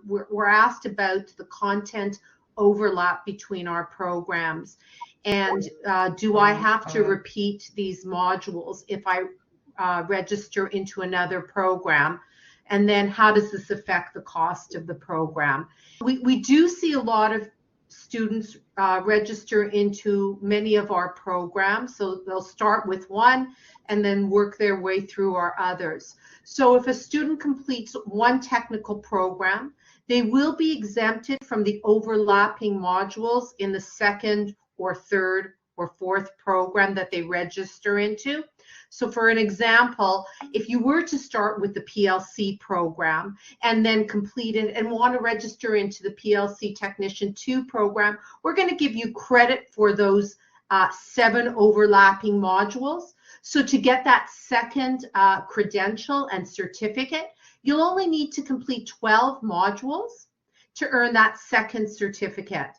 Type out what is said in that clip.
we're asked about the content overlap between our programs. And do I have to repeat these modules if I register into another program? And then how does this affect the cost of the program? We do see a lot of students register into many of our programs. So they'll start with one and then work their way through our others. So if a student completes one technical program, they will be exempted from the overlapping modules in the second or third or fourth program that they register into. So for an example, if you were to start with the PLC program and then complete it and want to register into the PLC Technician 2 program, we're going to give you credit for those 7 overlapping modules. So to get that second credential and certificate, you'll only need to complete 12 modules to earn that second certificate.